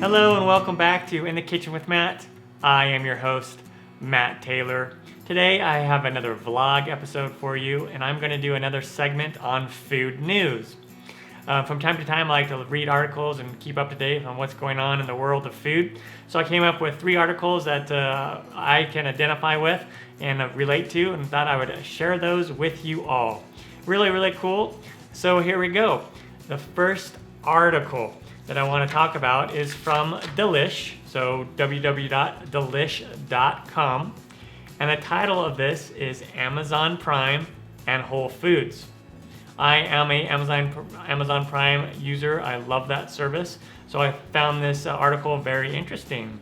Hello and welcome back to In the Kitchen with Matt. I am your host, Matt Taylor. Today I have another vlog episode for you, and I'm going to do another segment on food news. From time to time I like to read articles and keep up to date on what's going on in the world of food. So I came up with 3 articles that I can identify with and relate to, and thought I would share those with you all. Really cool. So here we go. The first article that I want to talk about is from Delish, so www.delish.com, and the title of this is Amazon Prime and Whole Foods. I am a Amazon Prime user. I love that service, so I found this article very interesting.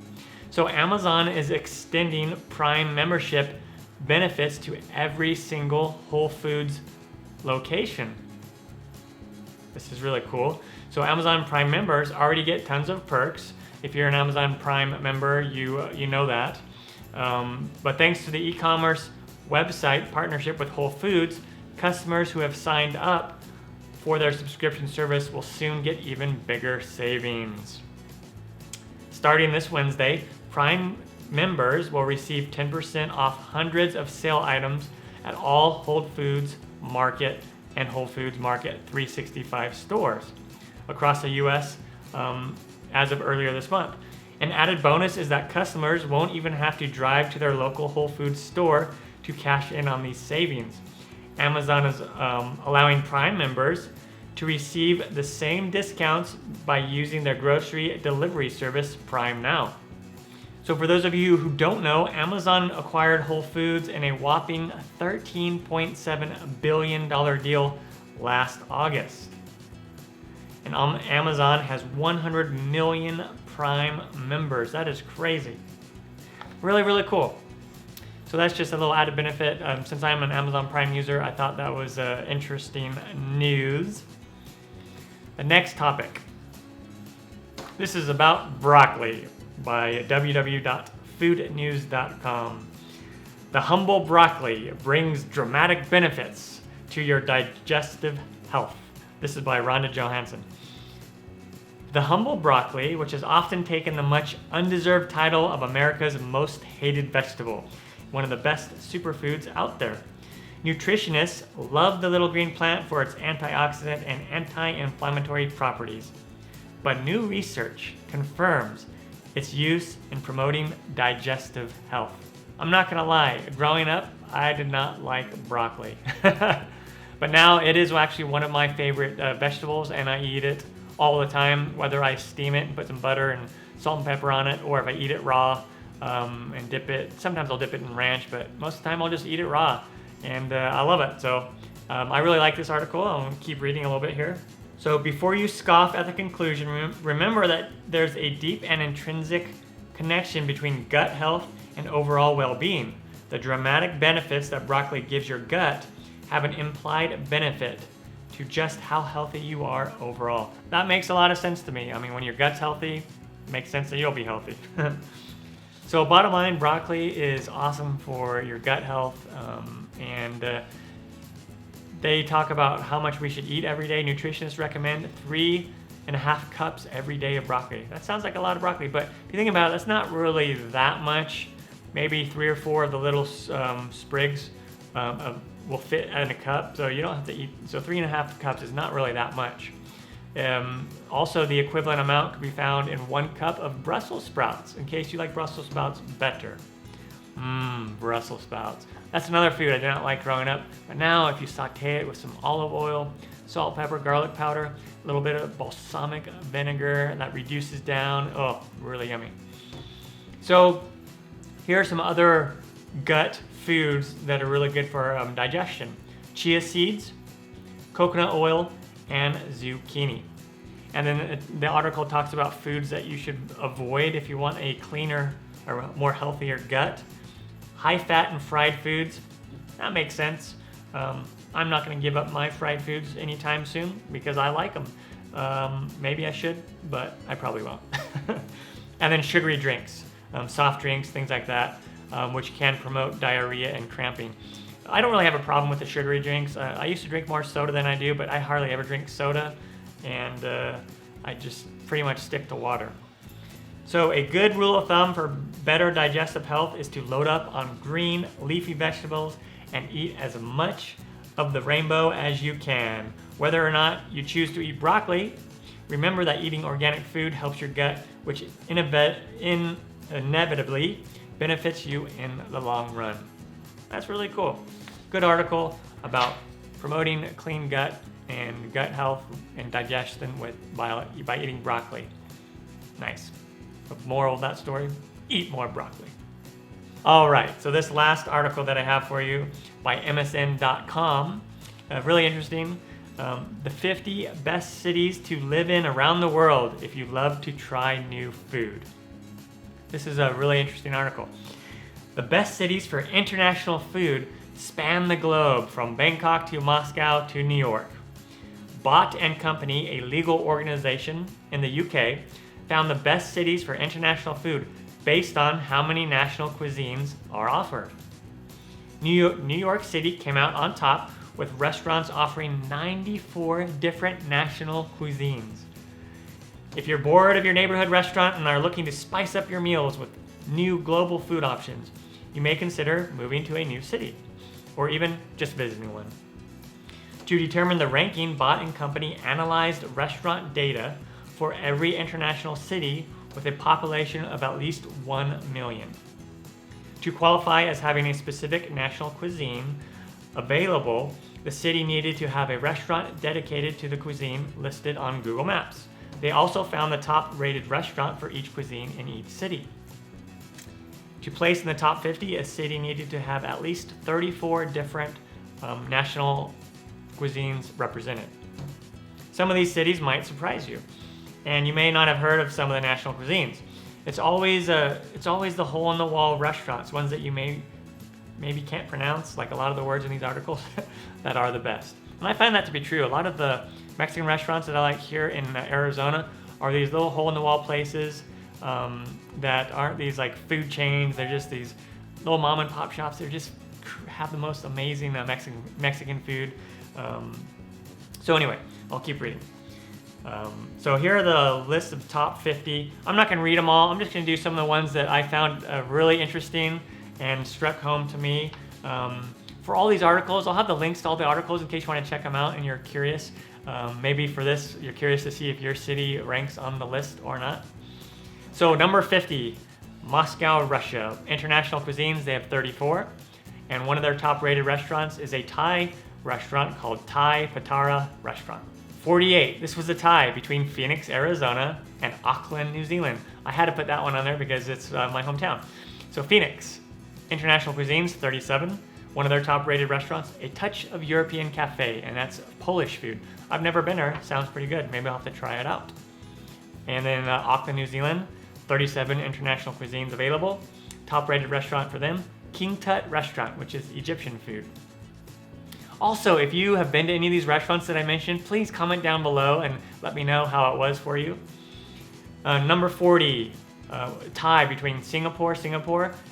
So Amazon is extending Prime membership benefits to every single Whole Foods location. This is really cool. So Amazon Prime members already get tons of perks. If you're an Amazon Prime member, you know that. But thanks to the e-commerce website partnership with Whole Foods, customers who have signed up for their subscription service will soon get even bigger savings. Starting this Wednesday, Prime members will receive 10% off hundreds of sale items at all Whole Foods Market and Whole Foods Market 365 stores across the U.S. As of earlier this month. An added bonus is that customers won't even have to drive to their local Whole Foods store to cash in on these savings. Amazon is allowing Prime members to receive the same discounts by using their grocery delivery service Prime Now. So for those of you who don't know, Amazon acquired Whole Foods in a whopping $13.7 billion deal last August. And Amazon has 100 million Prime members. That is crazy. Really cool. So that's just a little added benefit. Since I'm an Amazon Prime user, I thought that was interesting news. The next topic. This is about broccoli by www.foodnews.com. The humble broccoli brings dramatic benefits to your digestive health. This is by Rhonda Johansson. The humble broccoli, which has often taken the much undeserved title of America's most hated vegetable, one of the best superfoods out there. Nutritionists love the little green plant for its antioxidant and anti-inflammatory properties. But new research confirms its use in promoting digestive health. I'm not gonna lie, growing up, I did not like broccoli. But now it is actually one of my favorite vegetables, and I eat it all the time, whether I steam it and put some butter and salt and pepper on it, or if I eat it raw and dip it. Sometimes I'll dip it in ranch, but most of the time I'll just eat it raw, and I love it. So I really like this article. I'll keep reading a little bit here. So before you scoff at the conclusion, remember that there's a deep and intrinsic connection between gut health and overall well-being. The dramatic benefits that broccoli gives your gut have an implied benefit to just how healthy you are overall. That makes a lot of sense to me. I mean, when your gut's healthy, it makes sense that you'll be healthy. So bottom line, broccoli is awesome for your gut health, and they talk about how much we should eat every day. Nutritionists recommend 3.5 cups every day of broccoli. That sounds like a lot of broccoli, but if you think about it, that's not really that much. Maybe 3 or 4 of the little sprigs will fit in a cup, so you don't have to eat. So 3.5 cups is not really that much. Also, the equivalent amount could be found in 1 cup of Brussels sprouts, in case you like Brussels sprouts better. Brussels sprouts. That's another food I did not like growing up, but now if you saute it with some olive oil, salt, pepper, garlic powder, a little bit of balsamic vinegar, and that reduces down, oh, really yummy. So here are some other gut foods that are really good for digestion. Chia seeds, coconut oil, and zucchini. And then the article talks about foods that you should avoid if you want a cleaner or more healthier gut. High fat and fried foods, that makes sense. I'm not gonna give up my fried foods anytime soon because I like them. Maybe I should, but I probably won't. And then sugary drinks, soft drinks, things like that, which can promote diarrhea and cramping. I don't really have a problem with the sugary drinks. I used to drink more soda than I do, but I hardly ever drink soda, and I just pretty much stick to water. So a good rule of thumb for better digestive health is to load up on green leafy vegetables and eat as much of the rainbow as you can. Whether or not you choose to eat broccoli, remember that eating organic food helps your gut, which inevitably benefits you in the long run. That's really cool. Good article about promoting a clean gut and gut health and digestion by eating broccoli. Nice. The moral of that story, eat more broccoli. All right, so this last article that I have for you by MSN.com, really interesting. The 50 best cities to live in around the world if you love to try new food. This is a really interesting article. The best cities for international food span the globe from Bangkok to Moscow to New York. Bott and Company, a legal organization in the UK, found the best cities for international food based on how many national cuisines are offered. New York City came out on top with restaurants offering 94 different national cuisines. If you're bored of your neighborhood restaurant and are looking to spice up your meals with new global food options, you may consider moving to a new city, or even just visiting one. To determine the ranking, Bott and Company analyzed restaurant data for every international city with a population of at least 1 million. To qualify as having a specific national cuisine available, the city needed to have a restaurant dedicated to the cuisine listed on Google Maps. They also found the top-rated restaurant for each cuisine in each city. To place in the top 50, a city needed to have at least 34 different national cuisines represented. Some of these cities might surprise you, and you may not have heard of some of the national cuisines. It's always the hole-in-the-wall restaurants, ones that you maybe can't pronounce, like a lot of the words in these articles, that are the best. And I find that to be true. A lot of the Mexican restaurants that I like here in Arizona are these little hole-in-the-wall places that aren't these like food chains. They're just these little mom and pop shops. They just have the most amazing Mexican food. So anyway, I'll keep reading. So here are the list of top 50. I'm not going to read them all. I'm just going to do some of the ones that I found really interesting and struck home to me. For all these articles, I'll have the links to all the articles in case you want to check them out and you're curious. Maybe for this, you're curious to see if your city ranks on the list or not. So number 50, Moscow, Russia. International cuisines, they have 34. And one of their top-rated restaurants is a Thai restaurant called Thai Patara Restaurant. 48, this was a tie between Phoenix, Arizona and Auckland, New Zealand. I had to put that one on there because it's my hometown. So Phoenix, international cuisines, 37. One of their top-rated restaurants, a touch of European cafe, and that's Polish food. I've never been there, sounds pretty good. Maybe I'll have to try it out. And then Auckland, New Zealand, 37 international cuisines available. Top-rated restaurant for them, King Tut Restaurant, which is Egyptian food. Also, if you have been to any of these restaurants that I mentioned, please comment down below and let me know how it was for you. Number 40, tie between Singapore,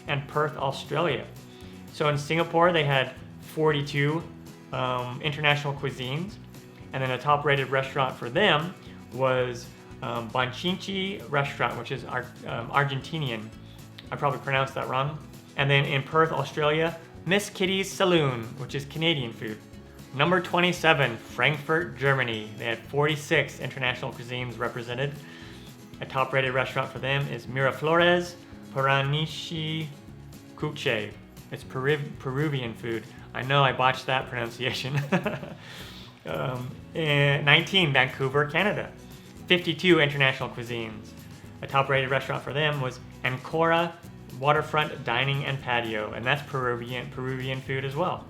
and Perth, Australia. So in Singapore, they had 42 international cuisines, and then a top-rated restaurant for them was Bonchinchi Restaurant, which is Argentinian. I probably pronounced that wrong. And then in Perth, Australia, Miss Kitty's Saloon, which is Canadian food. Number 27, Frankfurt, Germany. They had 46 international cuisines represented. A top-rated restaurant for them is Miraflores Paranishi Cuche. It's Peruvian food. I know I botched that pronunciation. 19, Vancouver, Canada. 52 international cuisines. A top-rated restaurant for them was Ancora Waterfront Dining and Patio, and that's Peruvian food as well.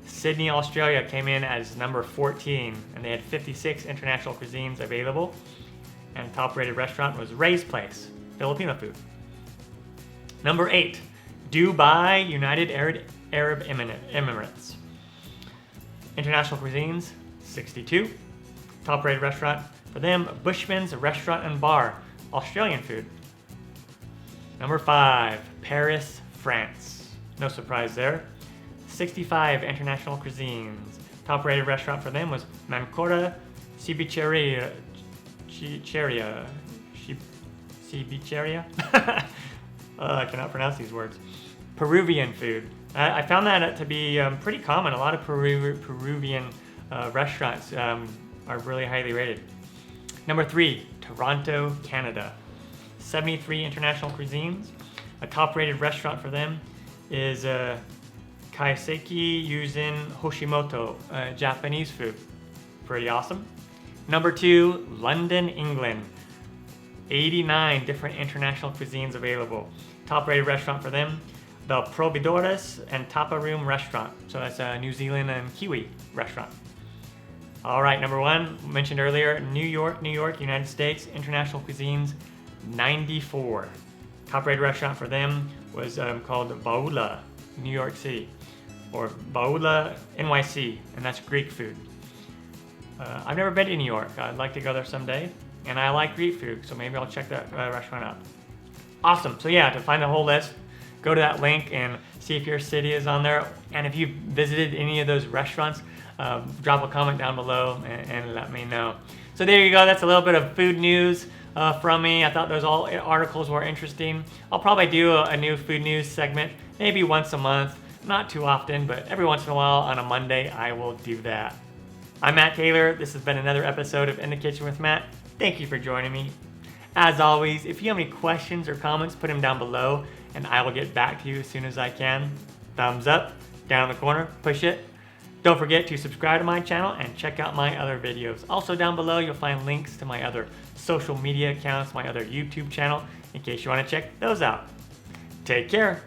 Sydney, Australia came in as number 14, and they had 56 international cuisines available. And the top-rated restaurant was Ray's Place, Filipino food. Number 8, Dubai, United Arab Emirates. International cuisines, 62. Top-rated restaurant for them, Bushman's Restaurant and Bar, Australian food. Number 5, Paris, France. No surprise there. 65 international cuisines. Top-rated restaurant for them was Mancora Cevicheria. cevicheria. I cannot pronounce these words. Peruvian food. I found that to be pretty common. A lot of Peruvian restaurants are really highly rated. Number 3, Toronto, Canada. 73 international cuisines. A top-rated restaurant for them is Kaiseki Yuzin Hoshimoto, Japanese food. Pretty awesome. Number 2, London, England. 89 different international cuisines available. Top-rated restaurant for them, the Providores and Tapa Room Restaurant. So that's a New Zealand and Kiwi restaurant. All right, number 1, mentioned earlier, New York, United States, international cuisines, 94. Top-rated restaurant for them was called Baula, New York City, or Baula NYC, and that's Greek food. I've never been to New York. I'd like to go there someday, and I like Greek food, so maybe I'll check that restaurant out. Awesome. So yeah, to find the whole list, go to that link and see if your city is on there. And if you've visited any of those restaurants, drop a comment down below and let me know. So there you go. That's a little bit of food news from me. I thought those all articles were interesting. I'll probably do a new food news segment, maybe once a month. Not too often, but every once in a while on a Monday, I will do that. I'm Matt Taylor. This has been another episode of In the Kitchen with Matt. Thank you for joining me. As always, if you have any questions or comments, put them down below and I will get back to you as soon as I can. Thumbs up, down in the corner, push it. Don't forget to subscribe to my channel and check out my other videos. Also down below, you'll find links to my other social media accounts, my other YouTube channel, in case you want to check those out. Take care.